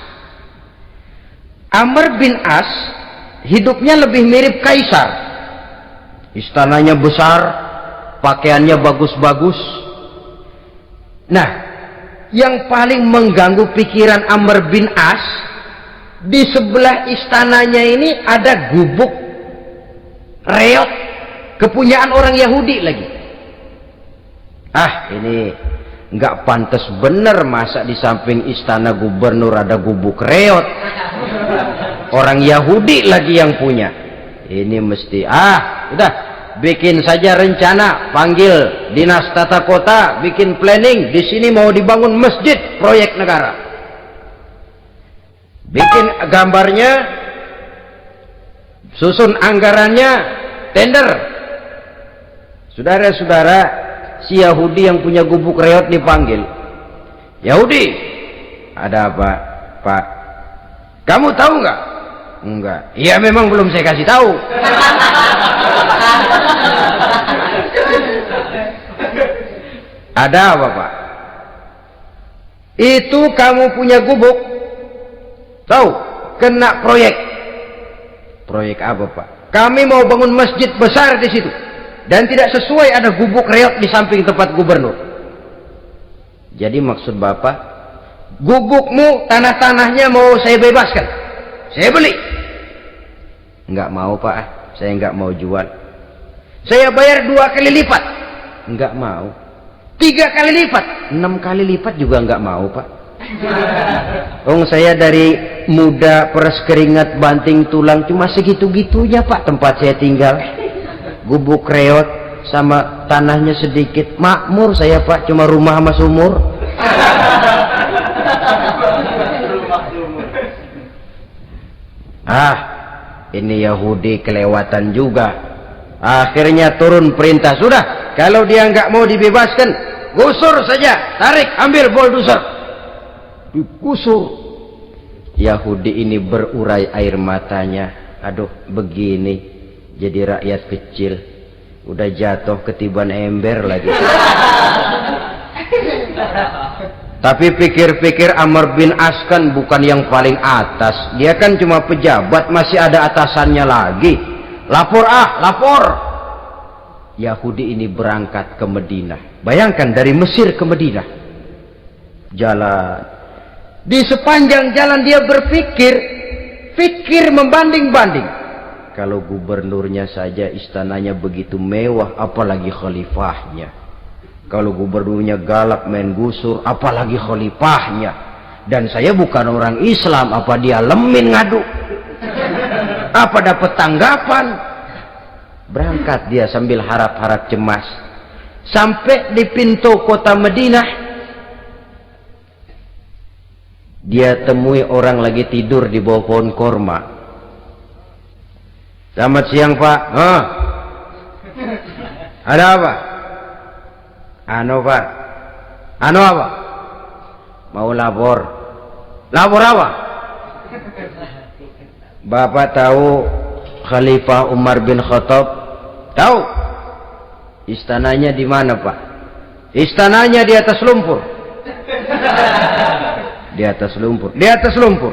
Amr bin As hidupnya lebih mirip kaisar. Istananya besar, pakaiannya bagus-bagus. Nah, yang paling mengganggu pikiran Amr bin As, di sebelah istananya ini ada gubuk reot, kepunyaan orang Yahudi lagi. Ah, ini nggak pantas bener, masa di samping istana gubernur ada gubuk reot. Orang Yahudi lagi yang punya. Ini mesti, udah, bikin saja rencana, panggil dinas tata kota, bikin planning, di sini mau dibangun masjid, proyek negara. Bikin gambarnya, susun anggarannya, tender. Saudara-saudara, si Yahudi yang punya gubuk reot dipanggil. Yahudi, ada apa, Pak? Kamu tahu nggak? Enggak. Iya, memang belum saya kasih tahu. Ada apa, Pak? Itu kamu punya gubuk, tahu, kena proyek. Proyek apa, Pak? Kami mau bangun masjid besar di situ, dan tidak sesuai ada gubuk reot di samping tempat gubernur. Jadi maksud Bapak, gubukmu, tanah-tanahnya mau saya bebaskan, saya beli. Enggak mau, Pak, saya enggak mau jual. Saya bayar 2 kali lipat. Enggak mau. 3 kali lipat, 6 kali lipat juga enggak mau, Pak. Saya dari muda peres keringat banting tulang, cuma segitu-gitunya, Pak, tempat saya tinggal. Gubuk reot sama tanahnya sedikit, makmur saya, Pak, cuma rumah sama sumur. Ini Yahudi kelewatan juga. Akhirnya turun perintah, sudah, kalau dia nggak mau dibebaskan, gusur saja, tarik, ambil bulldozer, digusur. Yahudi ini berurai air matanya. Aduh, begini, jadi rakyat kecil. Udah jatuh ketiban ember lagi. Tapi pikir-pikir Amr bin As kan bukan yang paling atas. Dia kan cuma pejabat, masih ada atasannya lagi. Lapor lapor. Yahudi ini berangkat ke Madinah. Bayangkan dari Mesir ke Madinah. Jalan. Di sepanjang jalan dia berpikir membanding-banding. Kalau gubernurnya saja istananya begitu mewah, apalagi khalifahnya. Kalau gubernurnya galak main gusur, apalagi khalifahnya. Dan saya bukan orang Islam, apa dia lemin ngadu? Apa dapat tanggapan? Berangkat dia sambil harap-harap cemas. Sampai di pintu kota Madinah, dia temui orang lagi tidur di bawah pohon korma. Selamat siang Pak. Ada apa? Pak. Apa? Mau lapor. Lapor apa? Bapak tahu Khalifah Umar bin Khattab? Tahu? Istananya di mana Pak? Istananya di atas lumpur. Di atas lumpur. Di atas lumpur.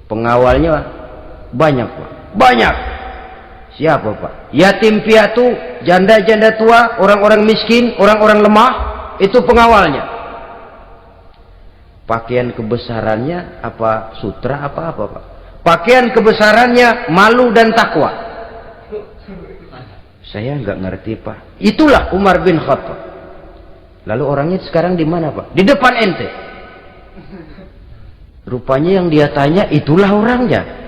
Pengawalnya banyak Pak. Banyak. Siapa Pak? Yatim piatu, janda-janda tua, orang-orang miskin, orang-orang lemah, itu pengawalnya. Pakaian kebesarannya apa sutra apa Pak? Pakaian kebesarannya malu dan takwa. Saya nggak ngerti Pak. Itulah Umar bin Khattab. Lalu orangnya sekarang di mana Pak? Di depan ente. Rupanya yang dia tanya itulah orangnya.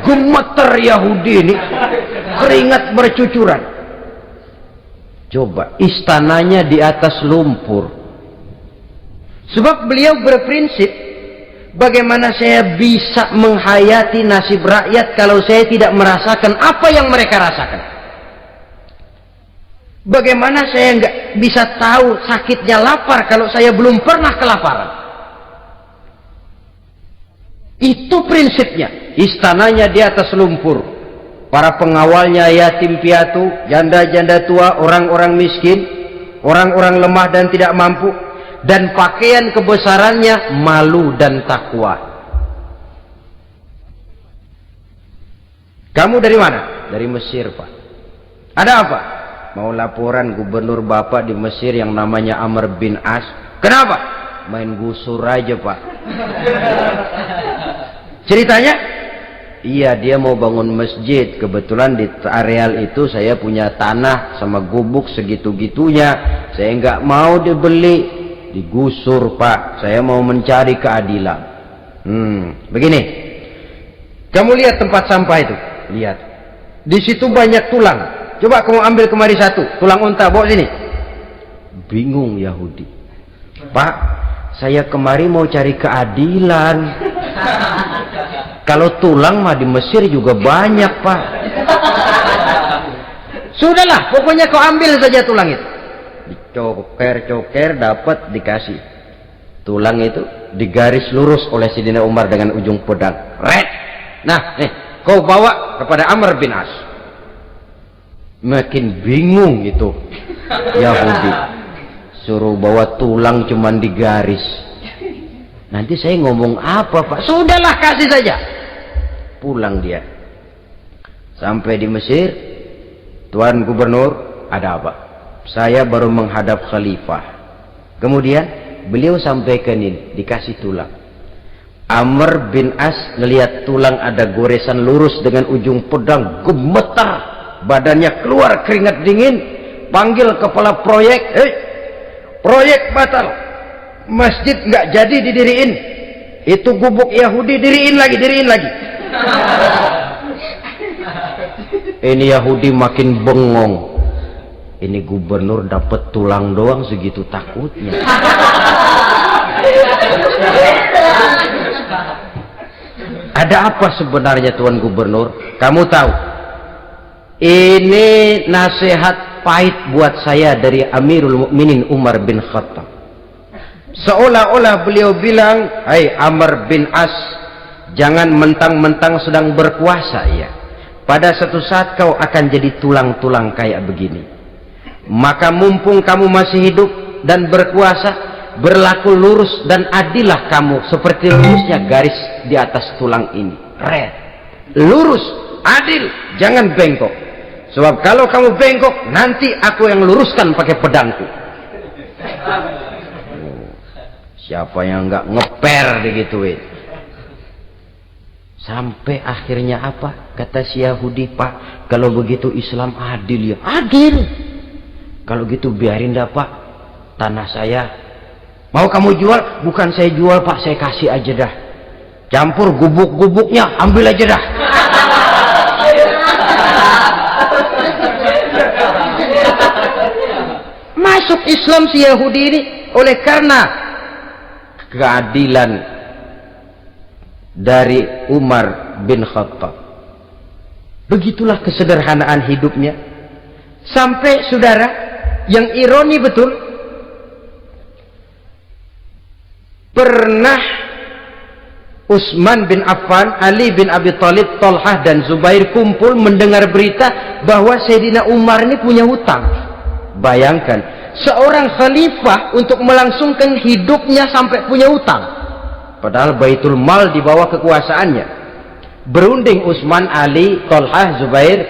Gemeter Yahudi ini, keringat bercucuran. Coba, istananya di atas lumpur. Sebab beliau berprinsip, bagaimana saya bisa menghayati nasib rakyat kalau saya tidak merasakan apa yang mereka rasakan? Bagaimana saya nggak bisa tahu sakitnya lapar kalau saya belum pernah kelaparan? Itu prinsipnya. Istananya di atas lumpur. Para pengawalnya yatim piatu, janda-janda tua, orang-orang miskin, orang-orang lemah dan tidak mampu. Dan pakaian kebesarannya malu dan takwa. Kamu dari mana? Dari Mesir Pak. Ada apa? Mau laporan gubernur Bapak di Mesir yang namanya Amr bin As. Kenapa? Main gusur aja Pak. Ceritanya? Iya, dia mau bangun masjid. Kebetulan di areal itu saya punya tanah sama gubuk segitu-gitunya. Saya nggak mau dibeli, digusur Pak. Saya mau mencari keadilan. Begini. Kamu lihat tempat sampah itu? Lihat. Di situ banyak tulang. Coba kamu ambil kemari satu. Tulang unta, bawa sini. Bingung Yahudi. Pak, saya kemari mau cari keadilan. Kalau tulang mah di Mesir juga banyak Pak. Sudahlah, pokoknya kau ambil saja tulang itu. Dicoker-coker dapat dikasih. Tulang itu digaris lurus oleh Sidina Umar dengan ujung pedang. Red. Nah, nih, kau bawa kepada Amr bin As. Makin bingung itu Yahudi. Suruh bawa tulang cuman digaris. Nanti saya ngomong apa Pak? Sudahlah, kasih saja. Pulang dia. Sampai di Mesir, Tuan Gubernur, ada apa? Saya baru menghadap Khalifah. Kemudian beliau sampaikan ini, dikasih tulang. Amr bin As ngelihat tulang ada goresan lurus dengan ujung pedang, gemetar, badannya keluar keringat dingin, panggil kepala proyek, proyek batal, masjid nggak jadi didiriin, itu gubuk Yahudi diriin lagi. Ini Yahudi makin bengong. Ini gubernur dapat tulang doang segitu takutnya. Ada apa sebenarnya Tuan Gubernur? Kamu tahu, ini nasihat pahit buat saya dari Amirul Mukminin Umar bin Khattab. Seolah-olah beliau bilang, hai Amr bin As, jangan mentang-mentang sedang berkuasa ya. pada satu saat kau akan jadi tulang-tulang kayak begini. Maka mumpung kamu masih hidup dan berkuasa, berlaku lurus dan adillah kamu seperti lurusnya garis di atas tulang ini. Red, lurus, adil, jangan bengkok. Sebab kalau kamu bengkok, nanti aku yang luruskan pakai pedangku. Siapa yang nggak ngeper digituin? Sampai akhirnya apa? Kata si Yahudi, Pak, kalau begitu Islam adil ya? Adil. Kalau gitu biarin dah Pak, tanah saya. Mau kamu jual? Bukan saya jual Pak, saya kasih aja dah. Campur gubuk-gubuknya, ambil aja dah. Masuk Islam si Yahudi ini oleh karena keadilan dari Umar bin Khattab. Begitulah kesederhanaan hidupnya. Sampai saudara, yang ironi betul, pernah Utsman bin Affan, Ali bin Abi Thalib, Thalhah dan Zubair kumpul mendengar berita bahwa Sayyidina Umar ini punya hutang. Bayangkan, seorang khalifah untuk melangsungkan hidupnya sampai punya hutang. Padahal Baitul Mal di bawah kekuasaannya. Berunding Utsman, Ali, Thalhah, Zubair.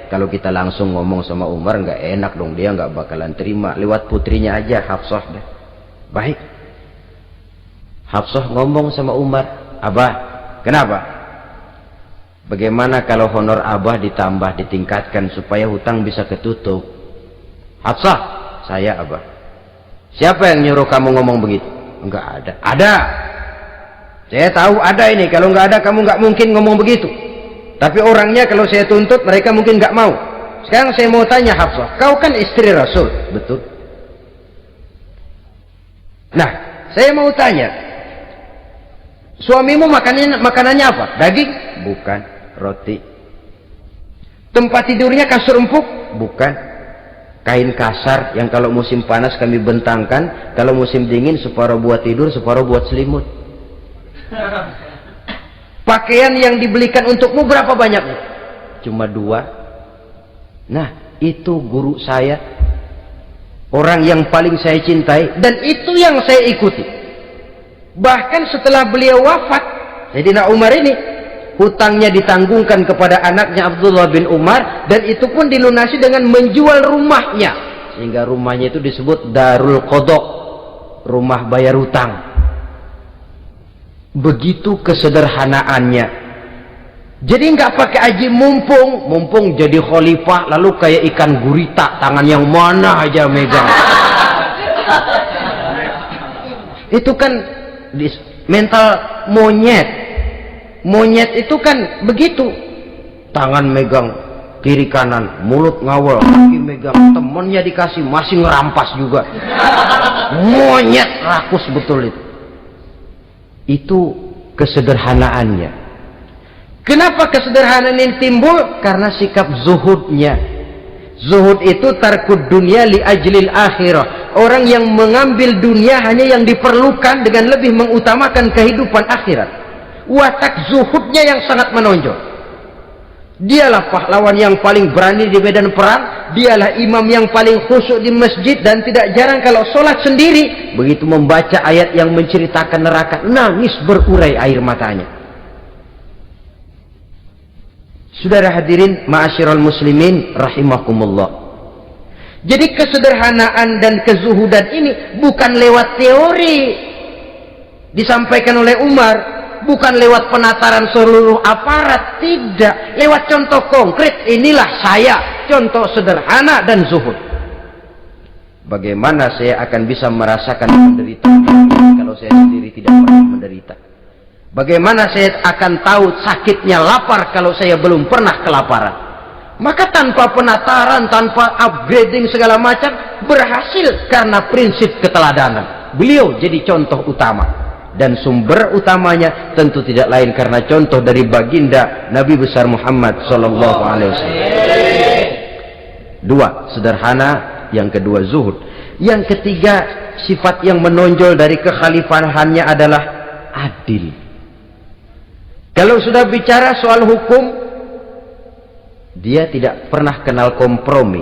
Kalau kita langsung ngomong sama Umar nggak enak dong, dia nggak bakalan terima. Lewat putrinya aja, Hafsah deh. Baik. Hafsah ngomong sama Umar, Abah, kenapa? Bagaimana kalau honor Abah ditambah, ditingkatkan supaya hutang bisa ketutup? Hafsah, saya Abah. Siapa yang nyuruh kamu ngomong begitu? Enggak ada. Ada. Saya tahu ada ini. Kalau enggak ada, kamu enggak mungkin ngomong begitu. Tapi orangnya kalau saya tuntut, mereka mungkin enggak mau. Sekarang saya mau tanya Hafsah, kau kan istri Rasul, betul? Nah, saya mau tanya, suamimu makanannya apa? Daging? Bukan. Roti. Tempat tidurnya kasur empuk? Bukan. Kain kasar yang kalau musim panas kami bentangkan, kalau musim dingin separuh buat tidur, separuh buat selimut. Pakaian yang dibelikan untukmu berapa banyaknya? Cuma 2. Nah, itu guru saya, orang yang paling saya cintai, dan itu yang saya ikuti. Bahkan setelah beliau wafat, Sayyidina Umar ini hutangnya ditanggungkan kepada anaknya Abdullah bin Umar, dan itu pun dilunasi dengan menjual rumahnya, sehingga rumahnya itu disebut Darul Qadha, rumah bayar hutang. Begitu kesederhanaannya. Jadi nggak pakai aji mumpung jadi khalifah lalu kayak ikan gurita, tangan yang mana aja megang. Itu kan mental monyet itu kan begitu, tangan megang kiri kanan, mulut ngawal, kaki megang, temennya dikasih masih ngerampas juga. Monyet rakus betul itu. Itu kesederhanaannya. Kenapa kesederhanaan ini timbul? Karena sikap zuhudnya. Zuhud itu tarkud dunia li ajlil akhirah. Orang yang mengambil dunia hanya yang diperlukan dengan lebih mengutamakan kehidupan akhirat. Watak zuhudnya yang sangat menonjol. Dialah pahlawan yang paling berani di medan perang. Dialah imam yang paling khusyuk di masjid, dan tidak jarang kalau sholat sendiri, begitu membaca ayat yang menceritakan neraka, nangis berurai air matanya. Saudara hadirin ma'asyiral muslimin rahimakumullah. Jadi kesederhanaan dan kezuhudan ini bukan lewat teori disampaikan oleh Umar, bukan lewat penataran seluruh aparat, tidak, lewat contoh konkret. Inilah saya, contoh sederhana dan zuhud. Bagaimana saya akan bisa merasakan penderitaan kalau saya sendiri tidak pernah menderita? Bagaimana saya akan tahu sakitnya lapar kalau saya belum pernah kelaparan? Maka tanpa penataran, tanpa upgrading segala macam, berhasil karena prinsip keteladanan. Beliau jadi contoh utama, dan sumber utamanya tentu tidak lain karena contoh dari baginda Nabi besar Muhammad sallallahu alaihi wasallam. 2, sederhana. Yang kedua, zuhud. Yang ketiga, sifat yang menonjol dari kekhalifahannya adalah adil. Kalau sudah bicara soal hukum, dia tidak pernah kenal kompromi,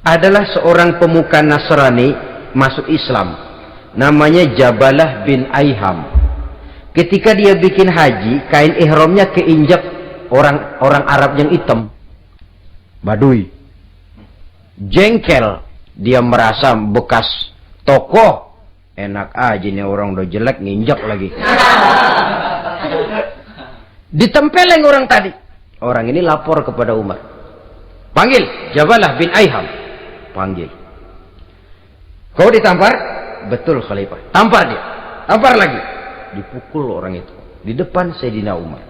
adalah seorang pemuka Nasrani masuk Islam, namanya Jabalah bin Aiham. Ketika dia bikin haji, kain ihramnya keinjak orang Arab yang hitam, Badui. Jengkel, dia merasa bekas tokoh, enak aja nih orang udah jelek nginjak lagi. Ditempeleng orang tadi. Orang ini lapor kepada Umar, panggil Jabalah bin Aiham. Panggil. Kau ditampar? Betul Khalifah. Tampar dia. Tampar lagi. Dipukul orang itu di depan Sayyidina Umar.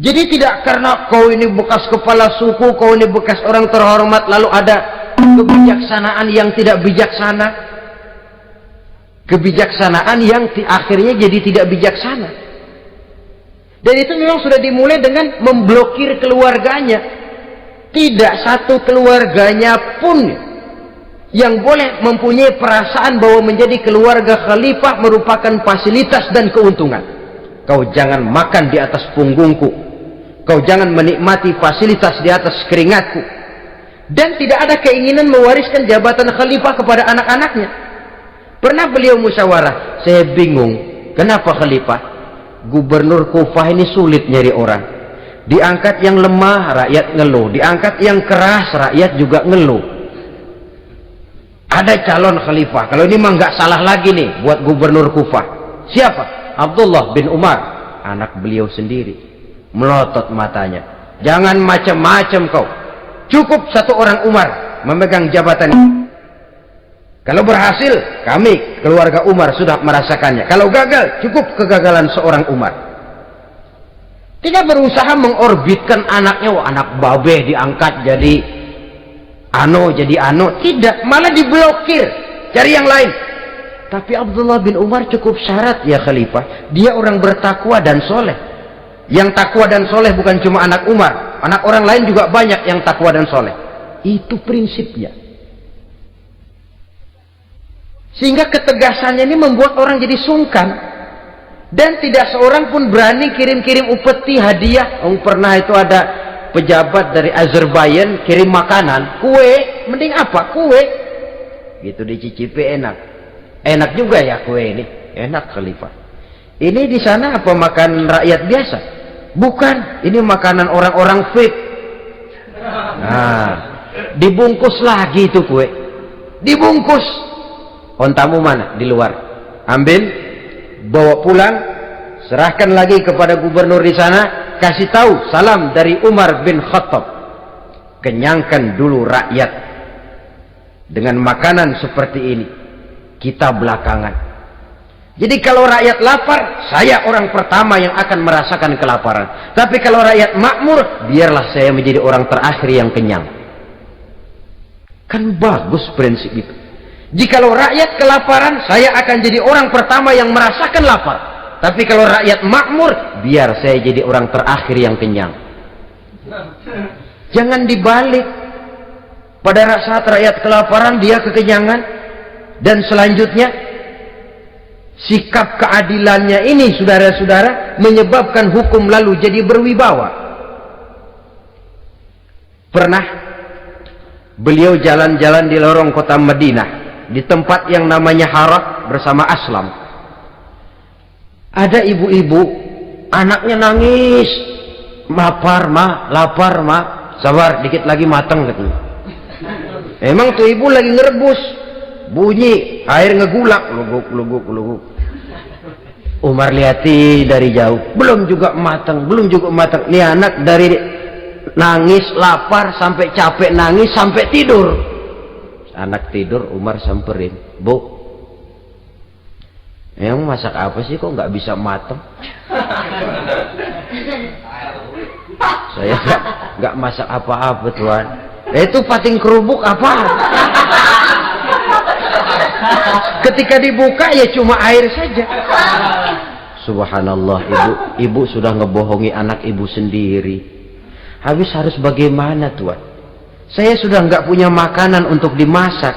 Jadi tidak karena kau ini bekas kepala suku, kau ini bekas orang terhormat, lalu ada kebijaksanaan yang tidak bijaksana. Kebijaksanaan yang akhirnya jadi tidak bijaksana. Dan itu memang sudah dimulai dengan memblokir keluarganya. Tidak satu keluarganya pun yang boleh mempunyai perasaan bahwa menjadi keluarga khalifah merupakan fasilitas dan keuntungan. Kau jangan makan di atas punggungku, kau jangan menikmati fasilitas di atas keringatku, dan tidak ada keinginan mewariskan jabatan khalifah kepada anak-anaknya. Pernah beliau musyawarah, saya bingung kenapa khalifah, gubernur Kufah ini sulit nyari orang. Diangkat yang lemah, rakyat ngeluh. Diangkat yang keras, rakyat juga ngeluh. Ada calon khalifah. Kalau ini mah nggak salah lagi nih buat gubernur Kufah. Siapa? Abdullah bin Umar. Anak beliau sendiri. Melotot matanya. Jangan macam-macam kau. Cukup satu orang Umar memegang jabatan ini. Kalau berhasil, kami keluarga Umar sudah merasakannya. Kalau gagal, cukup kegagalan seorang Umar. Tidak berusaha mengorbitkan anaknya, wah anak babe diangkat jadi tidak, malah diblokir, cari yang lain. Tapi Abdullah bin Umar cukup syarat ya khalifah, dia orang bertakwa dan soleh. Yang takwa dan soleh bukan cuma anak Umar, anak orang lain juga banyak yang takwa dan soleh. Itu prinsipnya. Sehingga ketegasannya ini membuat orang jadi sungkan. Dan tidak seorang pun berani kirim-kirim upeti hadiah. Pernah itu ada pejabat dari Azerbaijan kirim makanan, kue, mending apa? Kue. Gitu dicicipi enak. Enak juga ya kue ini. Enak khalifah. Ini di sana apa makan rakyat biasa? Bukan, ini makanan orang-orang VIP. Nah, dibungkus lagi itu kue. Dibungkus. Ontamu mana? Di luar. Ambil, bawa pulang, serahkan lagi kepada gubernur di sana, kasih tahu salam dari Umar bin Khattab. Kenyangkan dulu rakyat dengan makanan seperti ini. Kita belakangan. Jadi kalau rakyat lapar, saya orang pertama yang akan merasakan kelaparan. Tapi kalau rakyat makmur, biarlah saya menjadi orang terakhir yang kenyang. Kan bagus prinsip itu. Jikalau rakyat kelaparan, saya akan jadi orang pertama yang merasakan lapar. Tapi kalau rakyat makmur, biar saya jadi orang terakhir yang kenyang. Jangan dibalik. Pada saat rakyat kelaparan, dia kekenyangan. Dan selanjutnya, sikap keadilannya ini, saudara-saudara, menyebabkan hukum lalu jadi berwibawa. Pernah beliau jalan-jalan di lorong kota Madinah, di tempat yang namanya Harah bersama Aslam. Ada ibu-ibu, anaknya nangis, lapar ma, sabar dikit lagi matang katanya. Emang tuh ibu lagi ngerebus, bunyi air ngegulak, luguk. Umar lihati dari jauh, belum juga matang. Nih anak dari nangis, lapar, sampai capek nangis, sampai tidur. Anak tidur, Umar samperin, Bu, yang masak apa sih kok nggak bisa matang? Saya nggak masak apa-apa Tuhan. Itu pating kerubuk apa? Ketika dibuka ya cuma air saja. Subhanallah, ibu sudah ngebohongi anak ibu sendiri. Habis harus bagaimana Tuhan? Saya sudah nggak punya makanan untuk dimasak,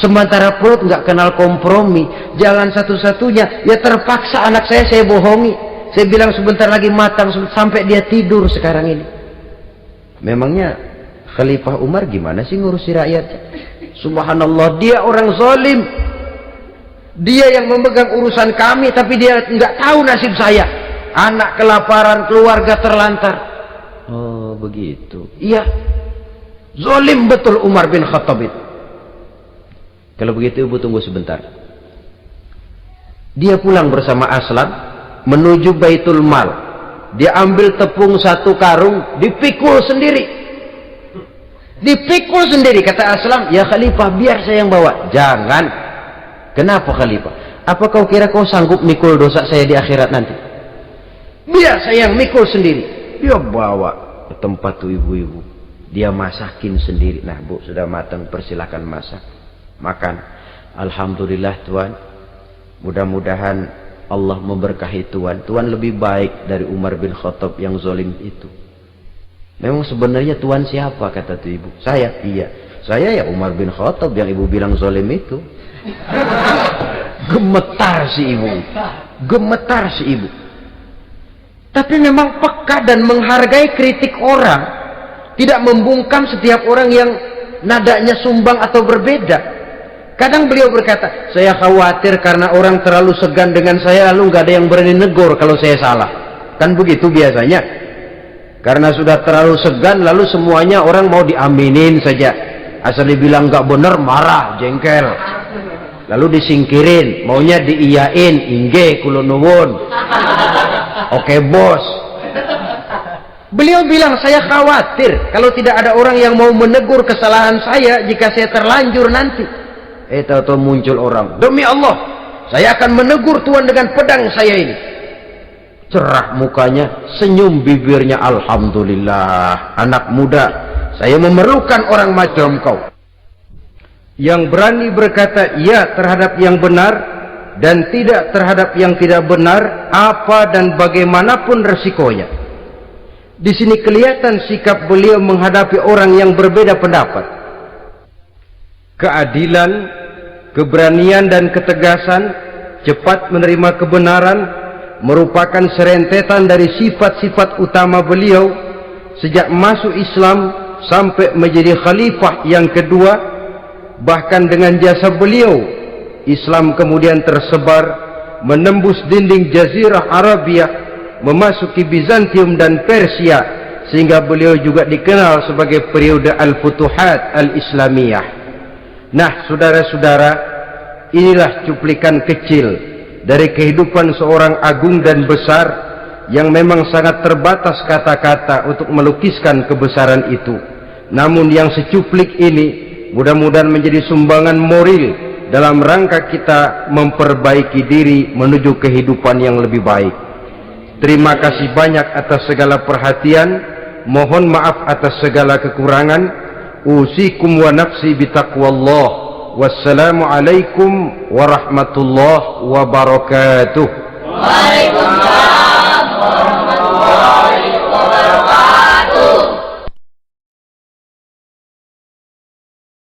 sementara perut nggak kenal kompromi. Jalan satu-satunya ya terpaksa anak saya bohongi. Saya bilang sebentar lagi matang sampai dia tidur sekarang ini. Memangnya Khalifah Umar gimana sih ngurusi rakyat? Subhanallah, dia orang zalim. Dia yang memegang urusan kami, tapi dia nggak tahu nasib saya. Anak kelaparan, keluarga terlantar. Oh begitu. Iya, zalim betul Umar bin Khattab itu. Kalau begitu ibu tunggu sebentar. Dia pulang bersama Aslam menuju Baitul Mal. Dia ambil tepung 1 karung, dipikul sendiri. Dipikul sendiri, kata Aslam, ya Khalifah biar saya yang bawa. Jangan. Kenapa Khalifah? Apa kau kira kau sanggup mikul dosa saya di akhirat nanti? Biar saya yang mikul sendiri. Dia bawa ke tempat tuh ibu-ibu. Dia masakin sendiri. Nah bu, sudah matang, persilakan masak. Makan. Alhamdulillah Tuan. Mudah-mudahan Allah memberkahi Tuan. Tuan lebih baik dari Umar bin Khattab yang zalim itu. Memang sebenarnya Tuan siapa, kata tuh ibu? Saya. Iya, saya ya Umar bin Khattab yang ibu bilang zalim itu. Gemetar si ibu. Gemetar si ibu. Tapi memang peka dan menghargai kritik orang. Tidak membungkam setiap orang yang nadanya sumbang atau berbeda. Kadang beliau berkata, saya khawatir karena orang terlalu segan dengan saya, lalu nggak ada yang berani negor kalau saya salah. Kan begitu biasanya. Karena sudah terlalu segan, lalu semuanya orang mau diaminin saja. Asal dibilang nggak benar, marah, jengkel. Lalu disingkirin, maunya diiyain, inge kulo nuwun. Oke bos. Beliau bilang, saya khawatir kalau tidak ada orang yang mau menegur kesalahan saya jika saya terlanjur nanti. Tahu-tahu muncul orang, demi Allah saya akan menegur Tuan dengan pedang saya ini. Cerah mukanya, senyum bibirnya, alhamdulillah. Anak muda, saya memerlukan orang macam kau yang berani berkata ya terhadap yang benar dan tidak terhadap yang tidak benar, apa dan bagaimanapun resikonya. Di sini kelihatan sikap beliau menghadapi orang yang berbeda pendapat. Keadilan, keberanian dan ketegasan, cepat menerima kebenaran merupakan serentetan dari sifat-sifat utama beliau sejak masuk Islam sampai menjadi khalifah yang kedua. Bahkan dengan jasa beliau, Islam kemudian tersebar, menembus dinding Jazirah Arabia, memasuki Bizantium dan Persia, sehingga beliau juga dikenal sebagai periode Al-Futuhat Al-Islamiyah. Nah, saudara-saudara, inilah cuplikan kecil dari kehidupan seorang agung dan besar yang memang sangat terbatas kata-kata untuk melukiskan kebesaran itu. Namun yang secuplik ini mudah-mudahan menjadi sumbangan moral dalam rangka kita memperbaiki diri menuju kehidupan yang lebih baik. Terima kasih banyak atas segala perhatian. Mohon maaf atas segala kekurangan. Usikum wa nafsi bitaqwallah. Wassalamualaikum warahmatullahi wabarakatuh. Waalaikumsalam warahmatullahi wabarakatuh.